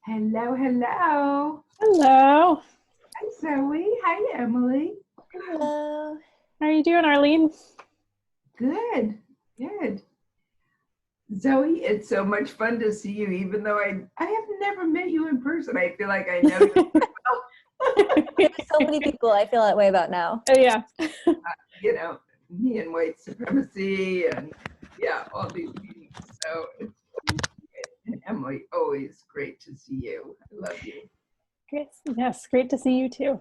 Hello, hello. Hello. Hi, Zoe. Hi, Emily. Hello. How are you doing, Arlene? Good, good. Zoe, it's so much fun to see you, even though I have never met you in person. I feel like I know you well. So many people I feel that way about now. Oh, yeah. You know, me and white supremacy and yeah, all these meetings. So it's and Emily, always great to see you. I love you. Great. Yes, great to see you too.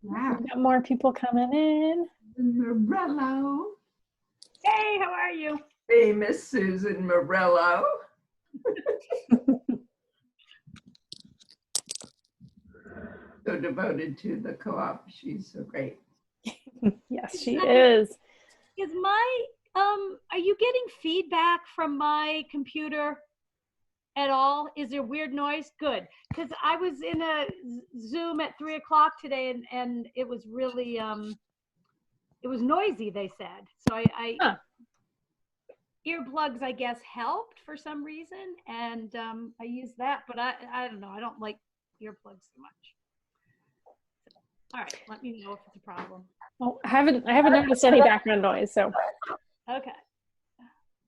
Wow. We've got more people coming in. Morello. Hey, how are you? Famous Susan Morello. So devoted to the co-op. She's so great. Yes, she is. Is my are you getting feedback from my computer at all? Is there weird noise? Good, because I was in a Zoom at 3 o'clock today, and it was really it was noisy. They said so. Huh. Earplugs, I guess, helped for some reason, and I used that, but I don't know. I don't like earplugs so much. All right, let me know if it's a problem. Oh, I haven't noticed any background noise, so. Okay.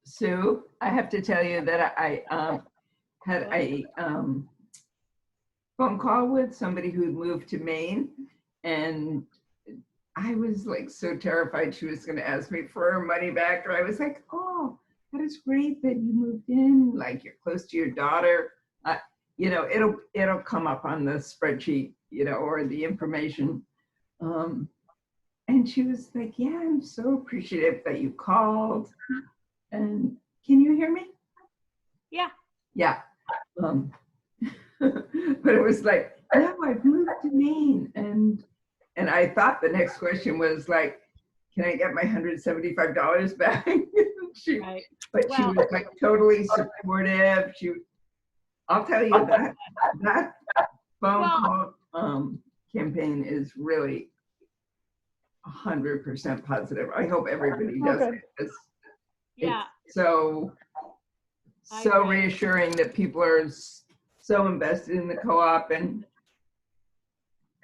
Sue, I have to tell you that I had a phone call with somebody who moved to Maine, and I was like so terrified she was going to ask me for her money back. Or I was like, oh, that is great that you moved in, like you're close to your daughter. You know, it'll come up on the spreadsheet, you know, or the information. And she was like, yeah, I'm so appreciative that you called. And can you hear me? Yeah. Yeah. But it was like, no, I've moved to Maine. And I thought the next question was like, can I get my $175 back? Right. But she was like totally supportive. I'll tell you that phone call campaign is really 100% positive. I hope everybody does it. Yeah. It's so reassuring that people are so invested in the co-op and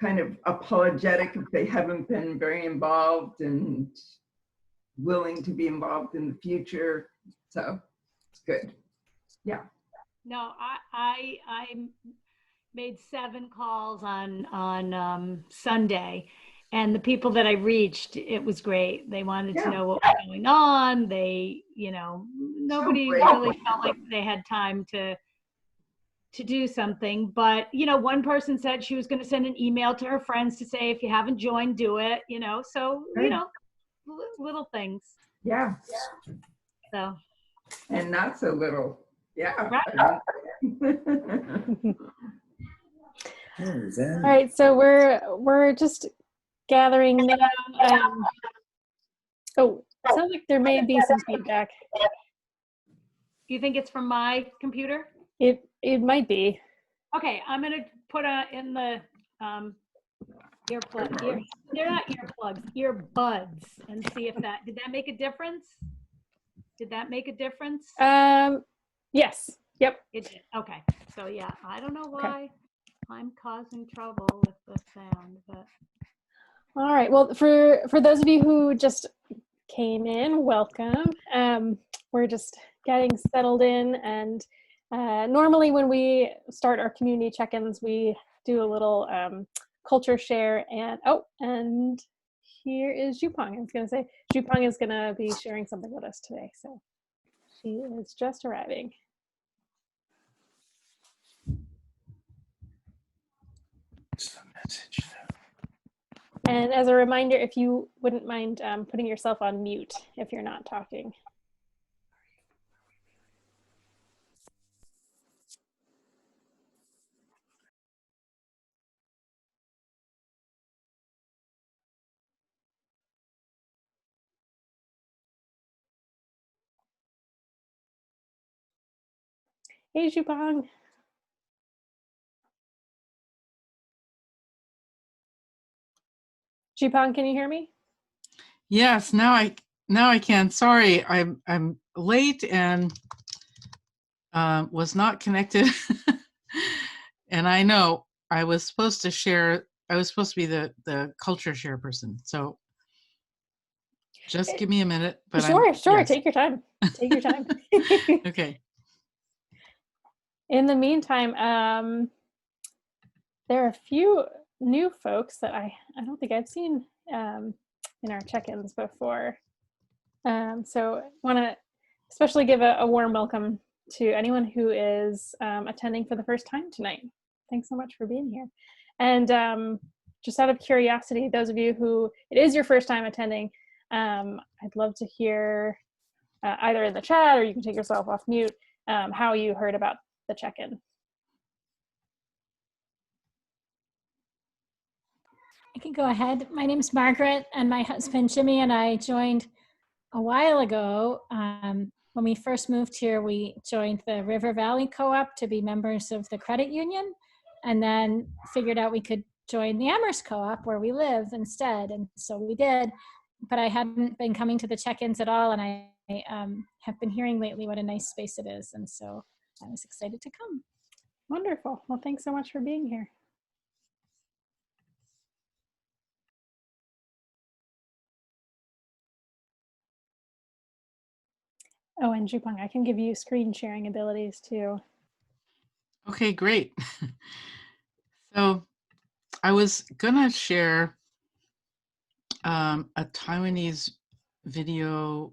kind of apologetic if they haven't been very involved and willing to be involved in the future. So it's good. Yeah. No, I made 7 calls on Sunday, and the people that I reached, it was great. They wanted to know what was going on. They, nobody really felt like they had time to do something. But, one person said she was going to send an email to her friends to say, if you haven't joined, do it, so, little things. Yeah. So. And not so little. Yeah. Right. All right, so we're just gathering now. Oh, sounds like there may be some feedback. Do you think it's from my computer? It might be. Okay, I'm gonna put in the earplug. They're not earplugs, earbuds, and see if did that make a difference? Did that make a difference? Yes. Yep. It did. Okay. So yeah, I don't know why I'm causing trouble with the sound, but. All right. Well, for those of you who just came in, welcome. We're just getting settled in, and normally when we start our community check-ins, we do a little culture share. And here is Jupong. I was going to say Jupong is going to be sharing something with us today, so she is just arriving. It's the message. And as a reminder, if you wouldn't mind putting yourself on mute if you're not talking. Hey, Jupong. Jupong, can you hear me? Yes, now I can. Sorry, I'm late and was not connected And I know I was supposed to share, I was supposed to be the culture share person. So just give me a minute. But Sure, yes. take your time. Take your time. Okay. In the meantime, there are a few new folks that I don't think I've seen in our check-ins before. So want to especially give a warm welcome to anyone who is attending for the first time tonight. Thanks so much for being here. And just out of curiosity, those of you who it is your first time attending, I'd love to hear either in the chat or you can take yourself off mute how you heard about the check-in. I can go ahead. My name's Margaret, and my husband Jimmy and I joined a while ago. When we first moved here, we joined the River Valley Co-op to be members of the credit union, and then figured out we could join the Amherst Co-op where we live instead, and so we did. But I hadn't been coming to the check-ins at all, and I have been hearing lately what a nice space it is, and so I was excited to come. Wonderful. Well, thanks so much for being here. Oh, and Jupong, I can give you screen sharing abilities too. Okay, great. So I was gonna share a Taiwanese video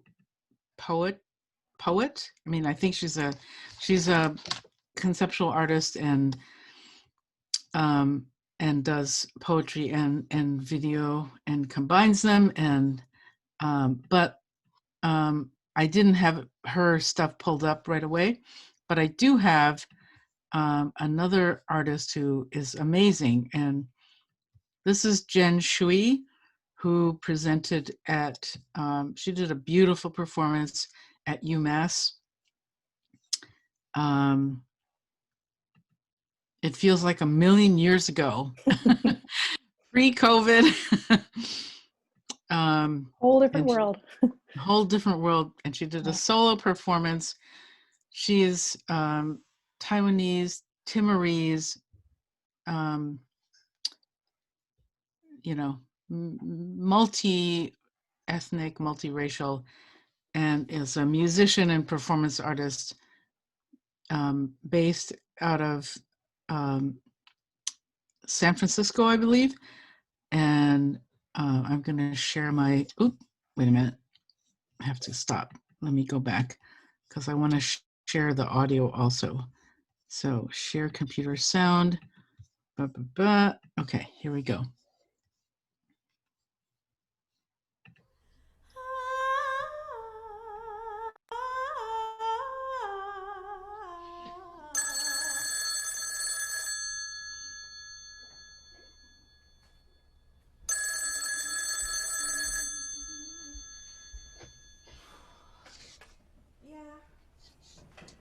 poet. I mean, I think she's a conceptual artist and does poetry and video and combines them. And but I didn't have her stuff pulled up right away, but I do have another artist who is amazing, and this is Jen Shui, who presented at, she did a beautiful performance at UMass. It feels like a million years ago, pre-COVID. Whole different world. Whole different world. And she did a solo performance. She is Taiwanese, Timorese, you know, multi-ethnic, multiracial, and is a musician and performance artist based out of San Francisco, I believe. And I'm going to share my, wait a minute. I have to stop. Let me go back because I want to share the audio also. So share computer sound. Okay, here we go.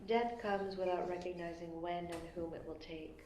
Death comes without recognizing when and whom it will take.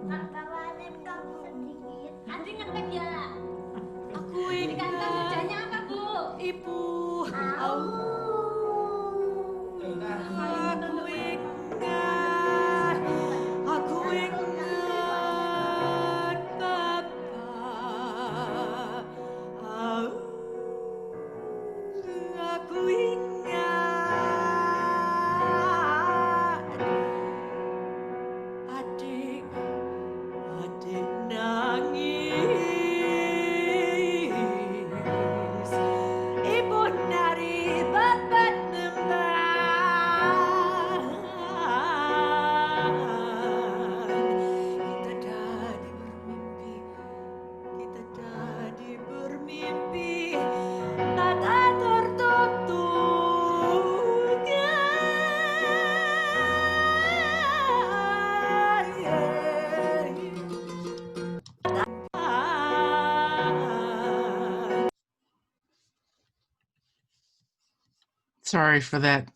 Bawain kamu sedikit. Andri ngetek ya. Aku ingat. Kerjanya apa, Bu? Ibu. Au. Aku ingat. Aku ingat Papa. Au. Aku ingat. Adik. Adik nangis, ibu nari babat nembang. Kita tadi bermimpi, mata tertutup. Sorry for that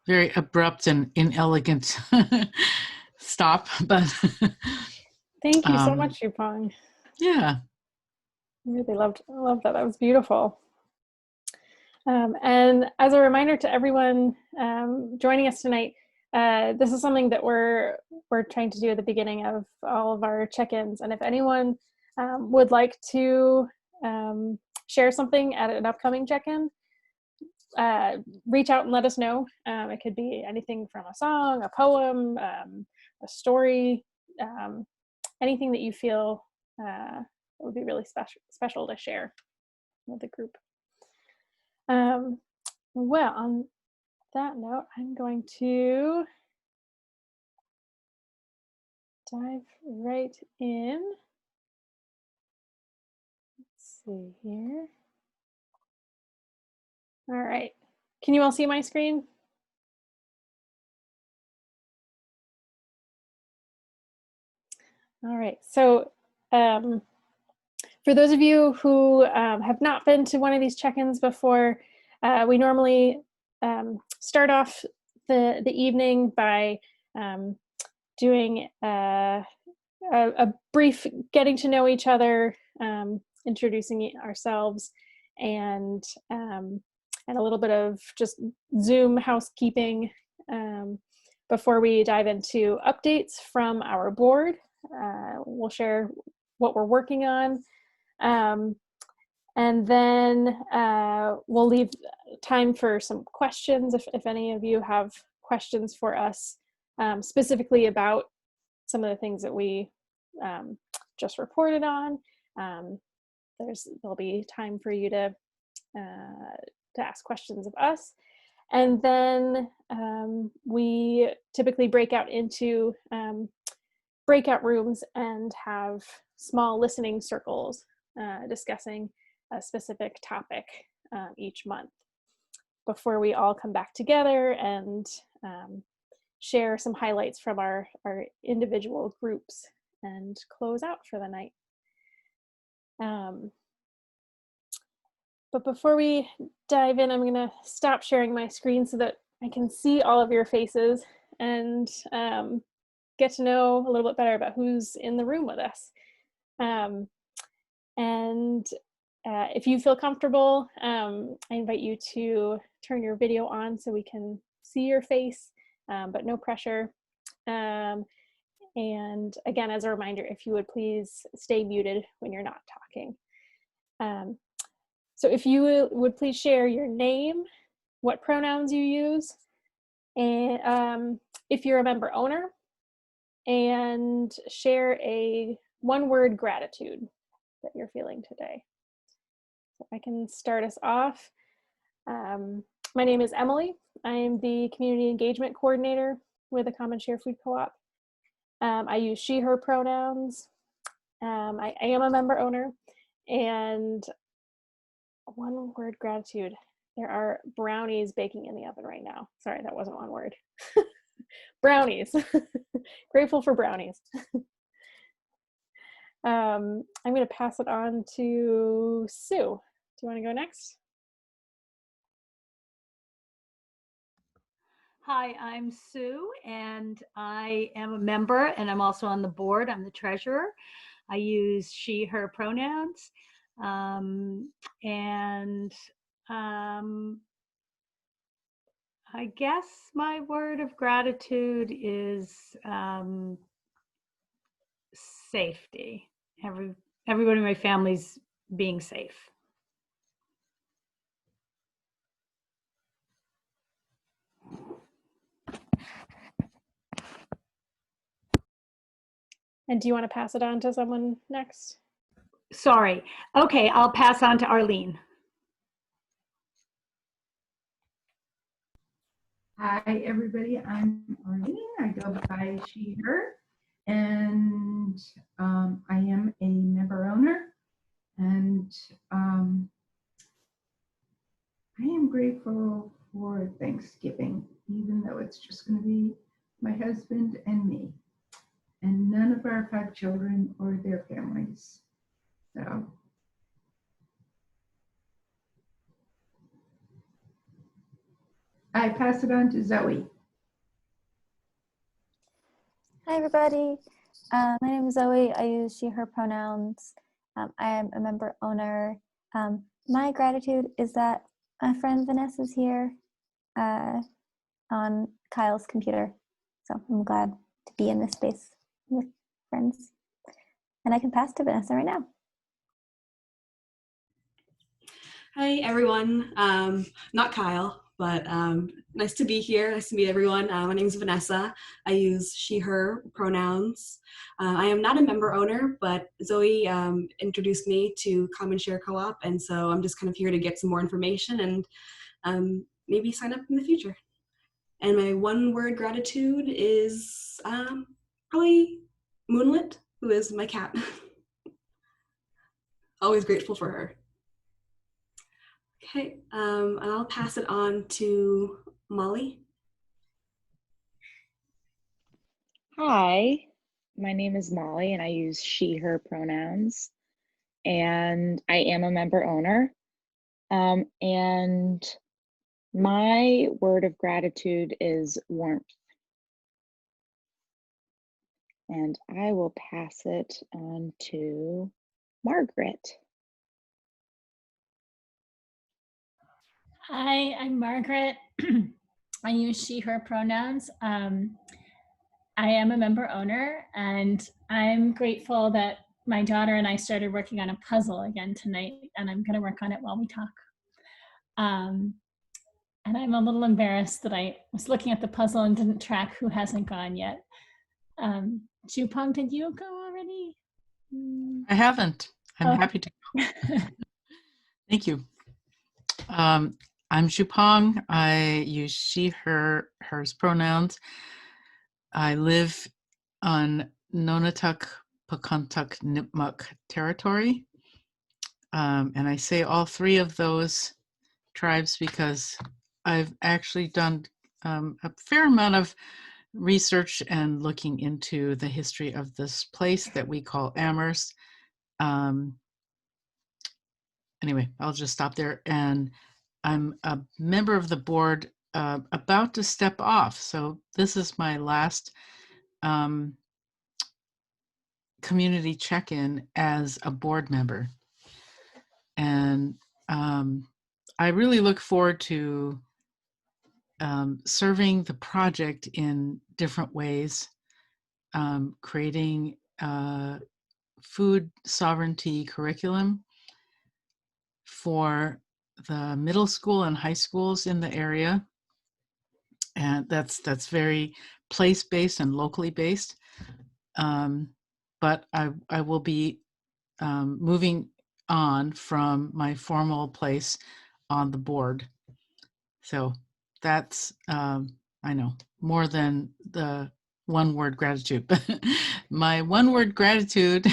very abrupt and inelegant stop, but Thank you so Um, much, Yupong. yeah. I really loved that. That was beautiful. And as a reminder to everyone joining us tonight, this is something that we're trying to do at the beginning of all of our check-ins. And if anyone would like to share something at an upcoming check-in, reach out and let us know. It could be anything from a song, a poem, a story, anything that you feel would be really special to share with the group. Well, on that note, I'm going to dive right in. Let's see here. All right. Can you all see my screen? All right. So for those of you who have not been to one of these check-ins before, we normally start off the evening by doing a brief getting to know each other, introducing ourselves, and a little bit of just Zoom housekeeping before we dive into updates from our board. We'll share what we're working on. And then we'll leave time for some questions if any of you have questions for us specifically about some of the things that we just reported on. There'll be time for you to ask questions of us. And then we typically break out into breakout rooms and have small listening circles discussing a specific topic each month before we all come back together and share some highlights from our individual groups and close out for the night. But before we dive in, I'm gonna stop sharing my screen so that I can see all of your faces and get to know a little bit better about who's in the room with us. If you feel comfortable, I invite you to turn your video on so we can see your face, but no pressure. And again, as a reminder, if you would please stay muted when you're not talking. So if you would please share your name, what pronouns you use, and if you're a member owner, and share a one-word gratitude that you're feeling today. So I can start us off. My name is Emily. I am the Community Engagement Coordinator with the Common Share Food Co-op. I use she, her pronouns. I am a member owner, and one word gratitude. There are brownies baking in the oven right now. Sorry, that wasn't one word. Brownies. Grateful for brownies. I'm going to pass it on to Sue. Do you want to go next? Hi, I'm Sue, and I am a member, and I'm also on the board. I'm the treasurer. I use she, her pronouns. And I guess my word of gratitude is safety. Everybody in my family's being safe. And do you want to pass it on to someone next? Sorry. Okay, I'll pass on to Arlene. Hi, everybody. I'm Arlene. I go by she, her, and I am a member owner. And I am grateful for Thanksgiving, even though it's just going to be my husband and me, and none of our 5 children or their families. So I pass it on to Zoe. Hi, everybody. My name is Zoe. I use she, her pronouns. I am a member owner. My gratitude is that my friend Vanessa's here on Kyle's computer. So I'm glad to be in this space with friends. And I can pass to Vanessa right now. Hi, everyone. Not Kyle, but nice to be here. Nice to meet everyone. My name is Vanessa. I use she, her pronouns. I am not a member owner, but Zoe introduced me to Common Share Co-op, and so I'm just kind of here to get some more information and maybe sign up in the future. And my one word gratitude is probably Moonlit, who is my cat. Always grateful for her. Okay, and I'll pass it on to Molly. Hi, my name is Molly and I use she, her pronouns. And I am a member owner. And my word of gratitude is warmth. And I will pass it on to Margaret. Hi, I'm Margaret. I use she, her pronouns. I am a member owner, and I'm grateful that my daughter and I started working on a puzzle again tonight, and I'm going to work on it while we talk. And I'm a little embarrassed that I was looking at the puzzle and didn't track who hasn't gone yet. Jupong, did you go already? I haven't. I'm happy to go. Thank you. I'm Jupong. I use she, her, hers pronouns. I live on Nonotuck, Pakuntuk, Nipmuc territory. And I say all 3 of those tribes because I've actually done a fair amount of research and looking into the history of this place that we call Amherst. Anyway, I'll just stop there. And I'm a member of the board about to step off. So this is my last community check-in as a board member. And I really look forward to serving the project in different ways, creating food sovereignty curriculum for the middle school and high schools in the area. And that's very place-based and locally based. But I will be moving on from my formal place on the board. So that's, I know, more than the one word gratitude, but my one word gratitude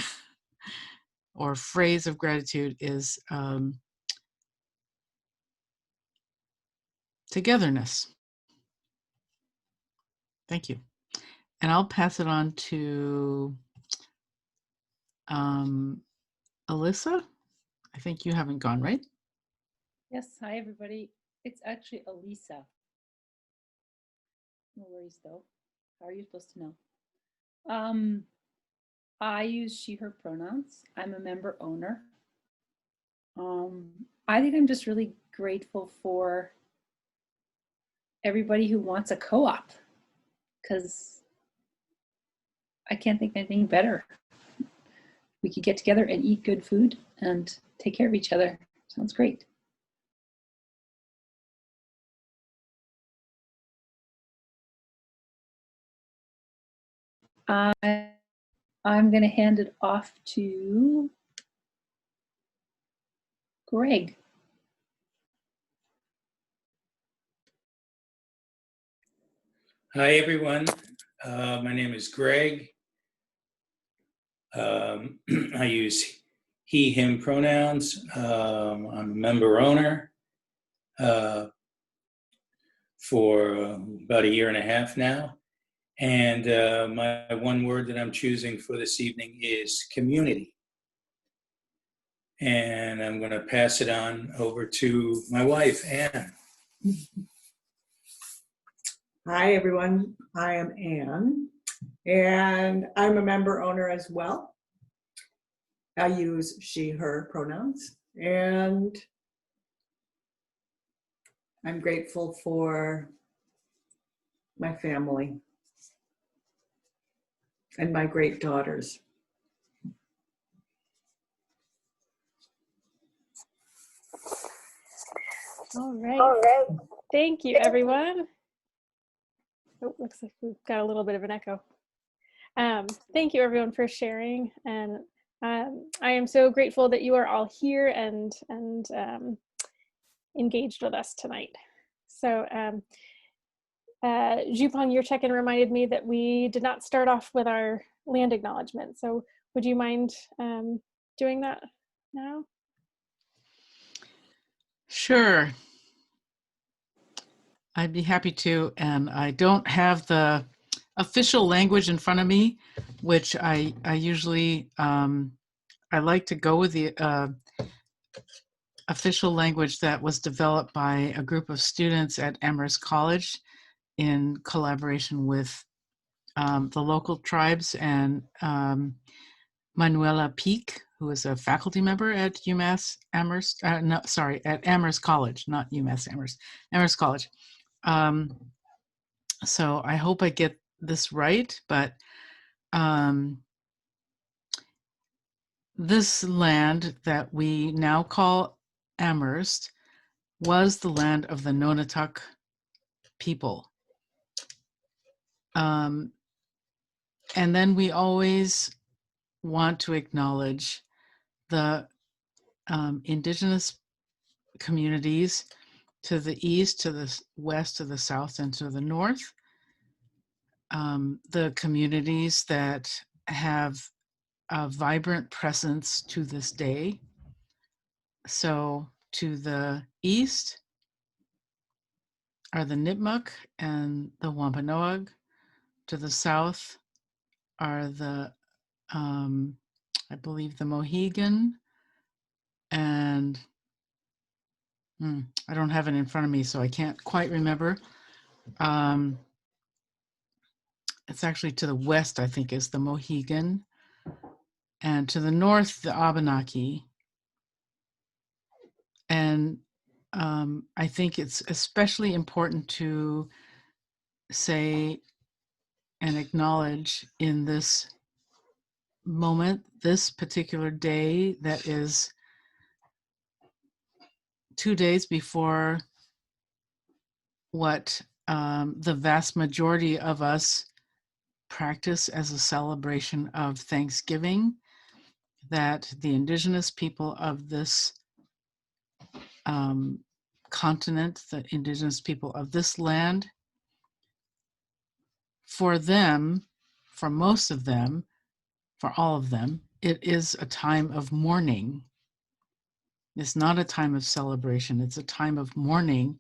or phrase of gratitude is togetherness. Thank you. And I'll pass it on to Alyssa. I think you haven't gone, right? Yes, hi everybody. It's actually Elisa. No worries though. How are you supposed to know? I use she, her pronouns. I'm a member owner. I think I'm just really grateful for everybody who wants a co-op, because I can't think of anything better. We could get together and eat good food and take care of each other. Sounds great. I'm going to hand it off to Greg. Hi, everyone. My name is Greg. I use he, him pronouns. I'm a member owner for about 1.5 years now. And my one word that I'm choosing for this evening is community. And I'm going to pass it on over to my wife, Ann. Hi, everyone. I am Ann, and I'm a member owner as well. I use she, her pronouns, and I'm grateful for my family and my great daughters. All right. Thank you, everyone. Oh, looks like we've got a little bit of an echo. Thank you, everyone, for sharing. And I am so grateful that you are all here and engaged with us tonight. So, Jupon, your check-in reminded me that we did not start off with our land acknowledgement. So would you mind doing that now? Sure. I'd be happy to, and I don't have the official language in front of me, which I usually, I like to go with the official language that was developed by a group of students at Amherst College in collaboration with the local tribes and Manuela Peak, who is a faculty member at UMass Amherst, at Amherst College, not UMass Amherst, Amherst College. So I hope I get this right, but this land that we now call Amherst was the land of the Nonotuck people. And then we always want to acknowledge the indigenous communities to the east, to the west, to the south, and to the north. The communities that have a vibrant presence to this day. So to the east are the Nipmuc and the Wampanoag. To the south are the, I believe, the Mohegan, and I don't have it in front of me, so I can't quite remember. It's actually to the west, I think, is the Mohegan, and to the north, the Abenaki. And I think it's especially important to say and acknowledge in this moment, this particular day that is 2 days before what the vast majority of us practice as a celebration of Thanksgiving, that the indigenous people of this continent, the indigenous people of this land, for them, for most of them, for all of them, it is a time of mourning. It's not a time of celebration. It's a time of mourning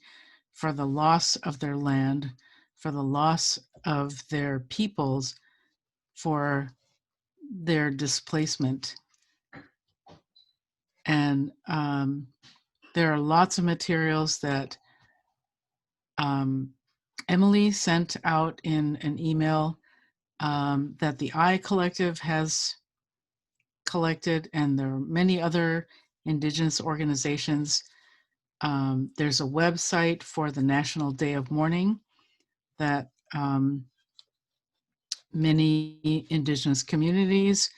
for the loss of their land, for the loss of their peoples, for their displacement. And there are lots of materials that Emily sent out in an email that the I Collective has collected, and there are many other Indigenous organizations. There's a website for the National Day of Mourning that many Indigenous communities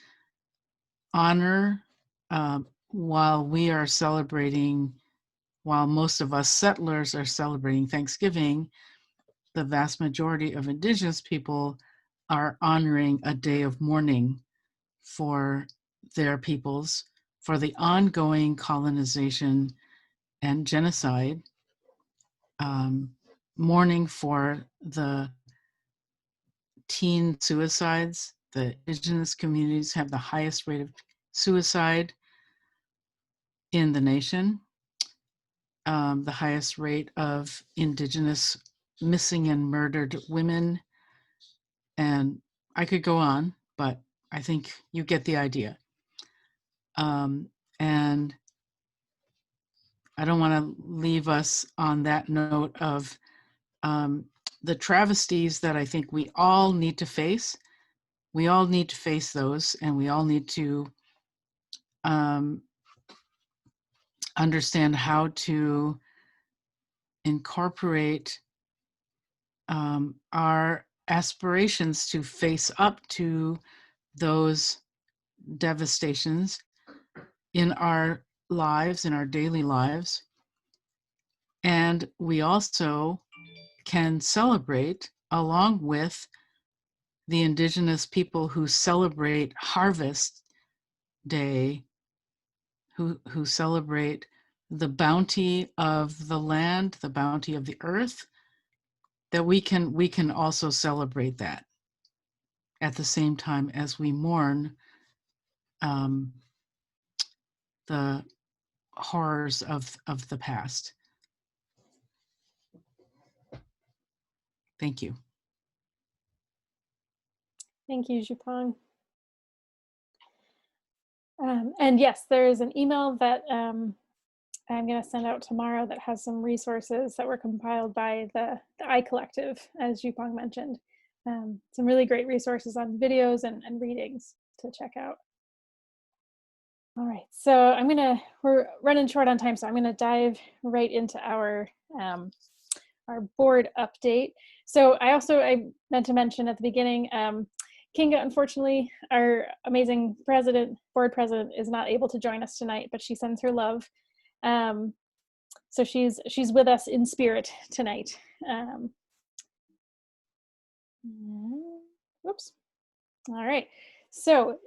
honor while we are celebrating, while most of us settlers are celebrating Thanksgiving. The vast majority of Indigenous people are honoring a day of mourning for their peoples, for the ongoing colonization and genocide, mourning for the teen suicides. The Indigenous communities have the highest rate of suicide in the nation, the highest rate of Indigenous missing and murdered women. And I could go on, but I think you get the idea. And I don't want to leave us on that note of the travesties that I think we all need to face. We all need to face those, and we all need to understand how to incorporate our aspirations to face up to those devastations in our lives, in our daily lives. And we also can celebrate along with the Indigenous people who celebrate Harvest Day, who celebrate the bounty of the land, the bounty of the earth, that we can also celebrate that at the same time as we mourn the horrors of the past. Thank you. Thank you, Jupong. And yes, there is an email that I'm going to send out tomorrow that has some resources that were compiled by the I Collective, as Jupong mentioned. Some really great resources on videos and readings to check out. All right, so we're running short on time, so I'm going to dive right into our board update. So I meant to mention at the beginning, Kinga, unfortunately, our amazing board president, is not able to join us tonight, but she sends her love. So she's with us in spirit tonight. Oops. All right. So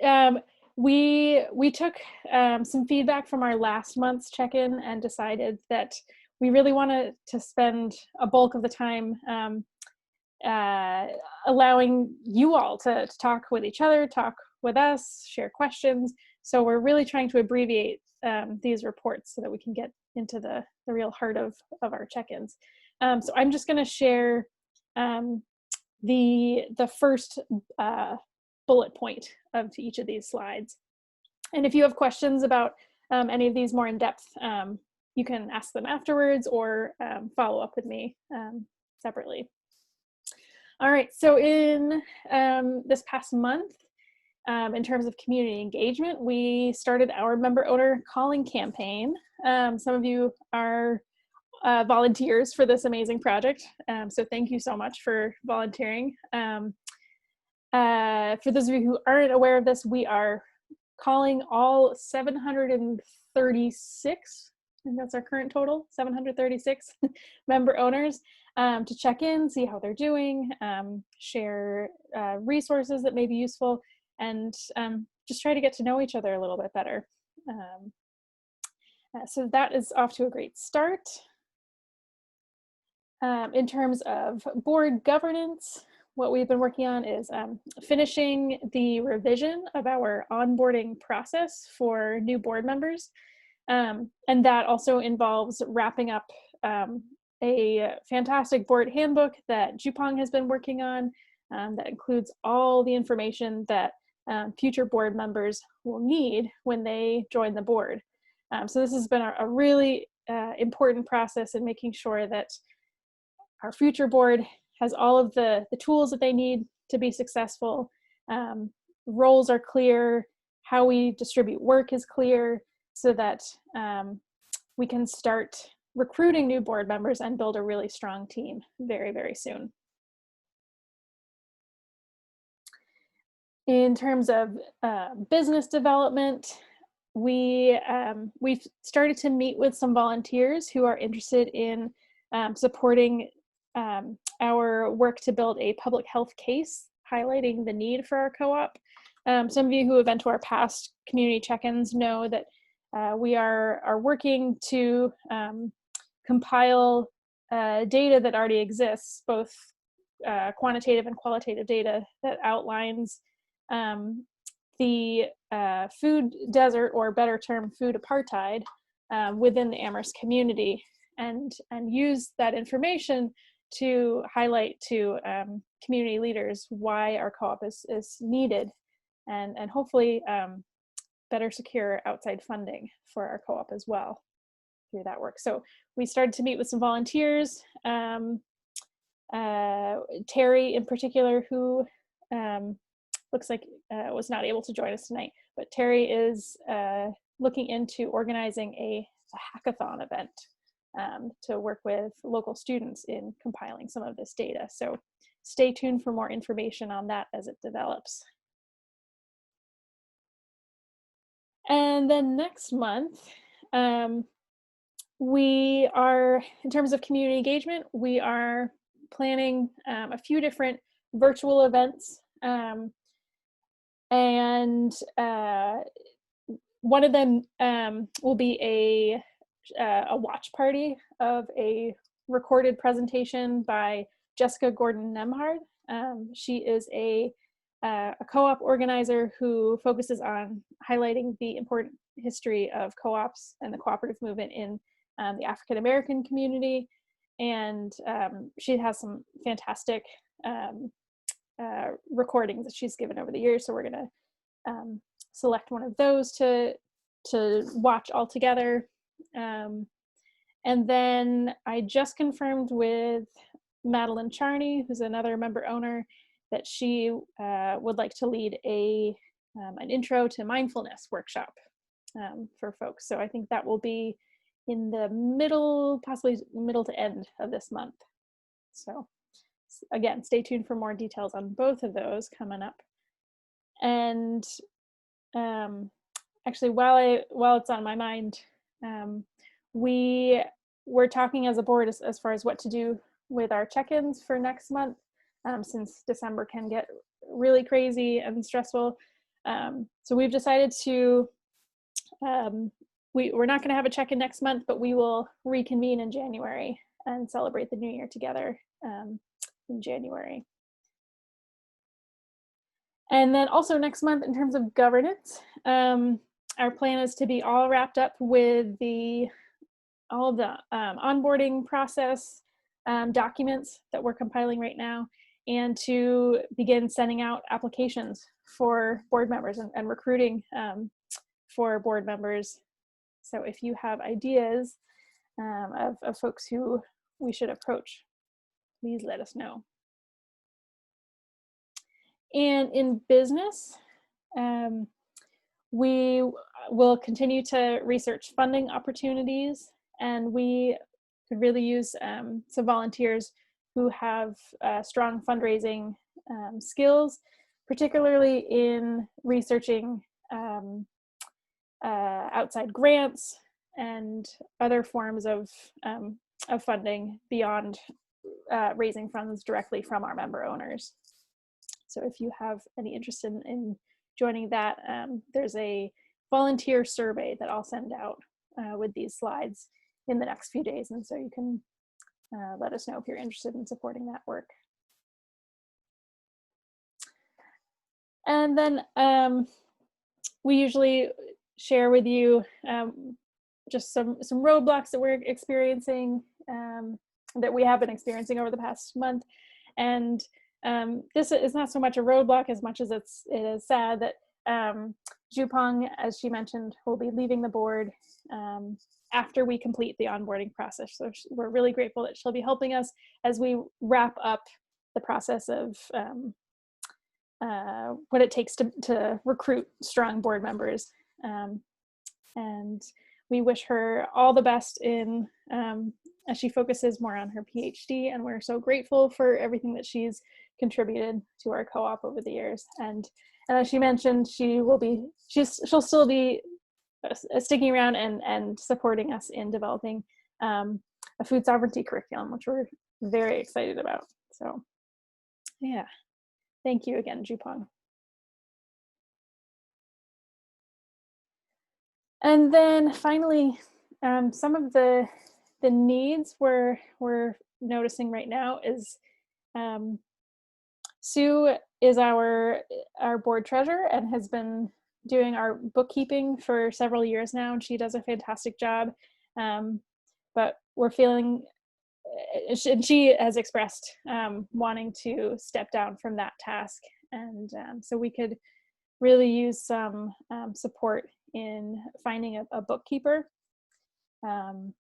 we took some feedback from our last month's check-in and decided that we really wanted to spend a bulk of the time allowing you all to talk with each other, talk with us, share questions. So we're really trying to abbreviate these reports so that we can get into the real heart of our check-ins. So I'm just going to share the first bullet point of each of these slides. And if you have questions about any of these more in depth, you can ask them afterwards or follow up with me separately. All right, so in this past month, in terms of community engagement, we started our member owner calling campaign. Some of you are volunteers for this amazing project, so thank you so much for volunteering. For those of you who aren't aware of this, we are calling all 736, I think that's our current total, 736 member owners to check in, see how they're doing, share resources that may be useful, and just try to get to know each other a little bit better. So that is off to a great start. In terms of board governance, what we've been working on is finishing the revision of our onboarding process for new board members. And that also involves wrapping up a fantastic board handbook that Jupong has been working on that includes all the information that future board members will need when they join the board. So this has been a really important process in making sure that our future board has all of the tools that they need to be successful. Roles are clear, how we distribute work is clear, so that we can start recruiting new board members and build a really strong team very, very soon. In terms of business development, we've started to meet with some volunteers who are interested in supporting our work to build a public health case, highlighting the need for our co-op. Some of you who have been to our past community check-ins know that we are working to compile data that already exists, both quantitative and qualitative data that outlines the food desert, or better term, food apartheid, within the Amherst community, and use that information to highlight to community leaders why our co-op is needed, and hopefully better secure outside funding for our co-op as well through that work. So we started to meet with some volunteers, Terry in particular, who looks like was not able to join us tonight, but Terry is looking into organizing a hackathon event to work with local students in compiling some of this data. So stay tuned for more information on that as it develops. And then next month, we are, in terms of community engagement, we are planning a few different virtual events. And one of them will be a watch party of a recorded presentation by Jessica Gordon-Nemhard. She is a co-op organizer who focuses on highlighting the important history of co-ops and the cooperative movement in the African American community. And she has some fantastic recordings that she's given over the years. So we're gonna select one of those to watch all together. And then I just confirmed with Madeline Charney, who's another member owner, that she would like to lead an intro to mindfulness workshop for folks. So I think that will be in the middle, possibly middle to end of this month. So again, stay tuned for more details on both of those coming up. And actually, while it's on my mind, we were talking as a board as far as what to do with our check-ins for next month, since December can get really crazy and stressful. So we've decided to, we're not going to have a check-in next month, but we will reconvene in January and celebrate the new year together in January. And then also next month, in terms of governance, our plan is to be all wrapped up with all of the onboarding process documents that we're compiling right now, and to begin sending out applications for board members and recruiting for board members. So if you have ideas of folks who we should approach, please let us know. And in business, we will continue to research funding opportunities, and we could really use some volunteers who have strong fundraising skills, particularly in researching outside grants and other forms of funding beyond raising funds directly from our member owners. So if you have any interest in joining that, there's a volunteer survey that I'll send out with these slides in the next few days. And so you can let us know if you're interested in supporting that work. And then we usually share with you just some roadblocks that we're experiencing, that we have been experiencing over the past month. And this is not so much a roadblock as much as it is sad that Zhupeng, as she mentioned, will be leaving the board after we complete the onboarding process. So we're really grateful that she'll be helping us as we wrap up the process of what it takes to recruit strong board members. And we wish her all the best in as she focuses more on her PhD, and we're so grateful for everything that she's contributed to our co-op over the years. And as she mentioned, she'll still be sticking around and supporting us in developing a food sovereignty curriculum, which we're very excited about. So yeah, thank you again, Jupong. And then finally, some of the needs we're noticing right now is Sue is our board treasurer and has been doing our bookkeeping for several years now, and she does a fantastic job. But we're feeling, and she has expressed wanting to step down from that task, and so we could really use some support in finding a bookkeeper. And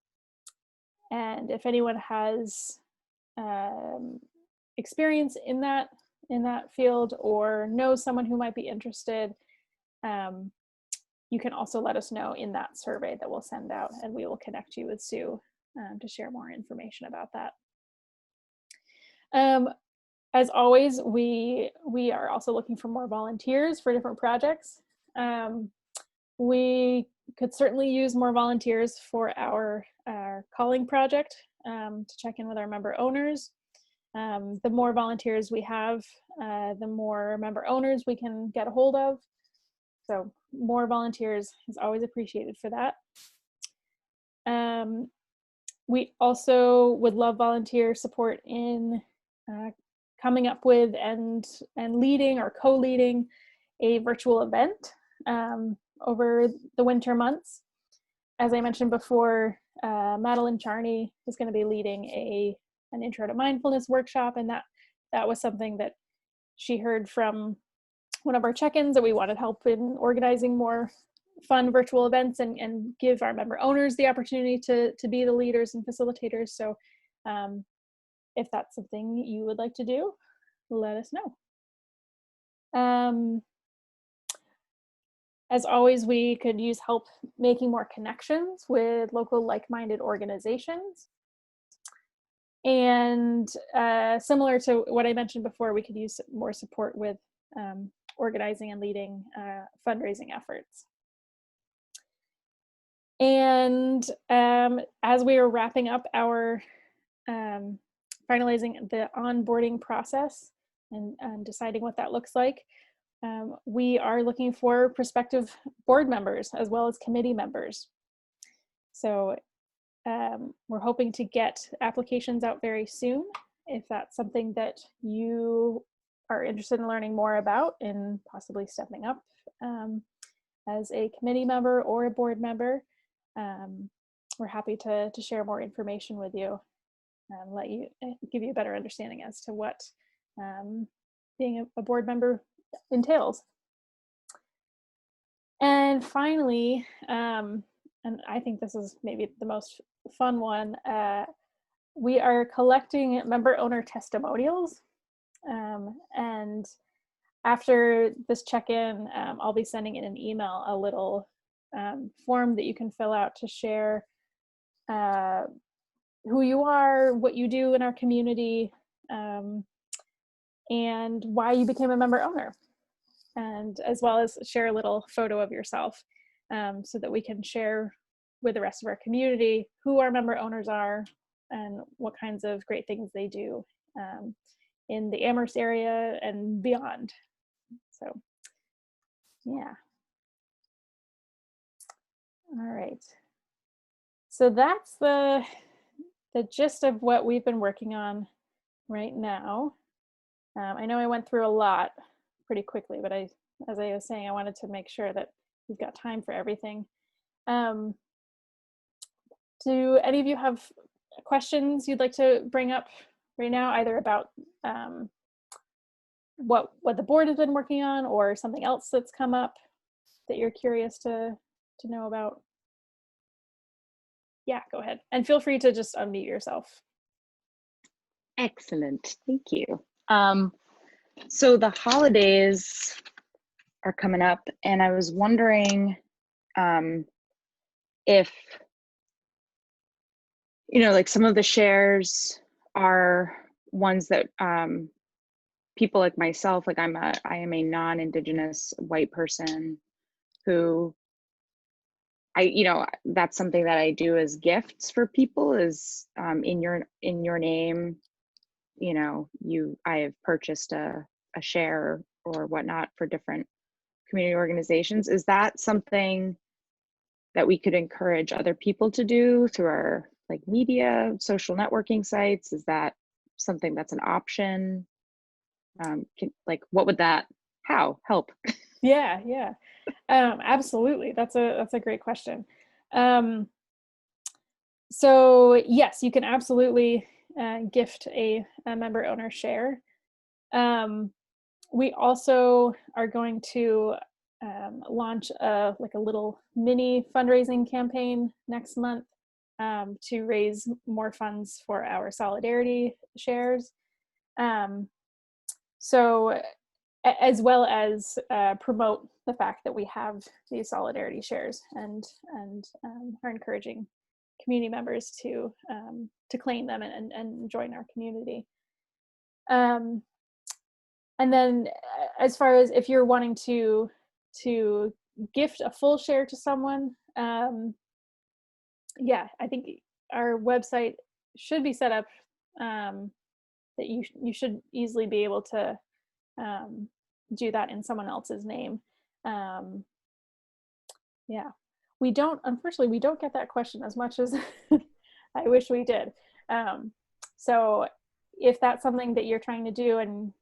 if anyone has experience in that field or knows someone who might be interested, you can also let us know in that survey that we'll send out, and we will connect you with Sue to share more information about that. As always, we are also looking for more volunteers for different projects. We could certainly use more volunteers for our calling project to check in with our member owners. The more volunteers we have, the more member owners we can get a hold of. So more volunteers is always appreciated for that. We also would love volunteer support in coming up with and leading or co-leading a virtual event over the winter months. As I mentioned before, Madeline Charney is going to be leading an intro to mindfulness workshop, and that was something that she heard from one of our check-ins, that we wanted help in organizing more fun virtual events and give our member owners the opportunity to be the leaders and facilitators. So if that's something you would like to do, let us know. As always, we could use help making more connections with local like-minded organizations. And similar to what I mentioned before, we could use more support with organizing and leading fundraising efforts. And as we are wrapping up our finalizing the onboarding process and deciding what that looks like, we are looking for prospective board members as well as committee members. So we're hoping to get applications out very soon. If that's something that you are interested in learning more about and possibly stepping up as a committee member or a board member, we're happy to share more information with you and give you a better understanding as to what being a board member entails. And finally, and I think this is maybe the most fun one, we are collecting member owner testimonials. And after this check-in, I'll be sending in an email a little form that you can fill out to share who you are, what you do in our community, and why you became a member owner, and as well as share a little photo of yourself so that we can share with the rest of our community who our member owners are and what kinds of great things they do in the Amherst area and beyond. So yeah. All right. So that's the gist of what we've been working on right now. I know I went through a lot pretty quickly, but as I was saying, I wanted to make sure that we've got time for everything. Do any of you have questions you'd like to bring up right now, either about what the board has been working on or something else that's come up that you're curious to know about? Yeah, go ahead. And feel free to just unmute yourself. Excellent. Thank you. So the holidays are coming up, and I was wondering if, like some of the shares are ones that people like myself, like I am a non-Indigenous white person who that's something that I do as gifts for people is in your name, I have purchased a share or whatnot for different community organizations. Is that something that we could encourage other people to do through our like media, social networking sites? Is that something that's an option? What would that, how help? Yeah. Absolutely. That's a great question. So yes, you can absolutely gift a member owner share. We also are going to launch a little mini fundraising campaign next month to raise more funds for our solidarity shares. So as well as promote the fact that we have these solidarity shares and are encouraging community members to claim them and join our community. And then as far as if you're wanting to gift a full share to someone, yeah, I think our website should be set up that you should easily be able to do that in someone else's name. Yeah, unfortunately, we don't get that question as much as I wish we did. So if that's something that you're trying to do and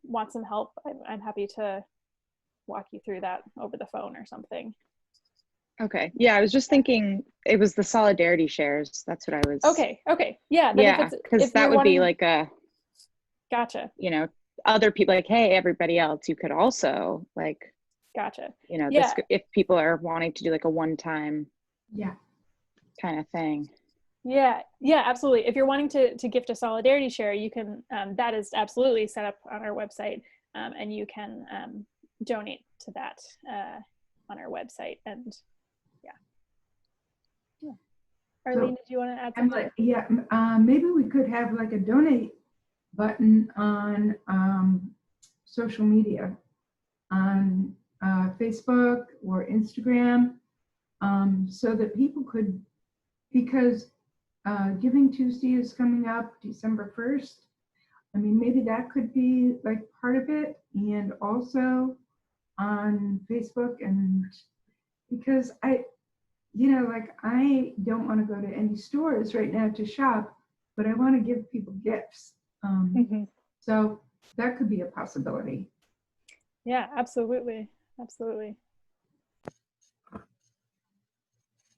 want some help, I'm happy to walk you through that over the phone or something. Okay. Yeah, I was just thinking it was the solidarity shares. That's what I was. Okay. Yeah. Yeah, because that would be like a. Gotcha. Other people, like, hey, everybody else, you could also like. Gotcha. This, if people are wanting to do like a one-time. Yeah. Kind of thing. Yeah, absolutely. If you're wanting to gift a solidarity share, you can, that is absolutely set up on our website, and you can donate to that on our website. And yeah. Arlene, did you want to add something? Maybe we could have like a donate button on social media, on Facebook or Instagram, so that people could, because Giving Tuesday is coming up December 1st. I mean, maybe that could be like part of it, and also on Facebook. And because I don't want to go to any stores right now to shop, but I want to give people gifts. So that could be a possibility. Yeah, absolutely.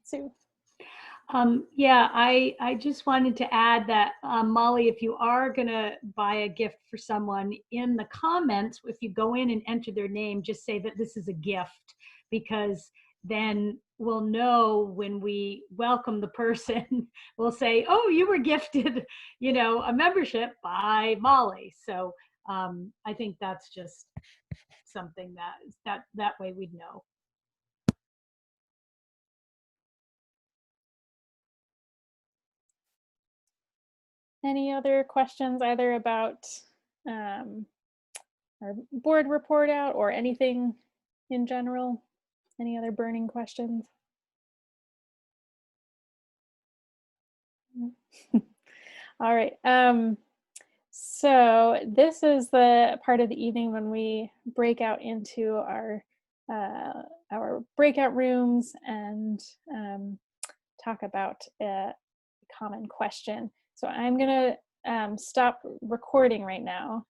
Sue. Yeah, I just wanted to add that, Molly, if you are going to buy a gift for someone, in the comments, if you go in and enter their name, just say that this is a gift, because then we'll know when we welcome the person, we'll say, oh, you were gifted, a membership by Molly. So I think that's just something that way we'd know. Any other questions either about our board report out or anything in general? Any other burning questions? All right. So this is the part of the evening when we break out into our breakout rooms and talk about a common question. So I'm gonna stop recording right now.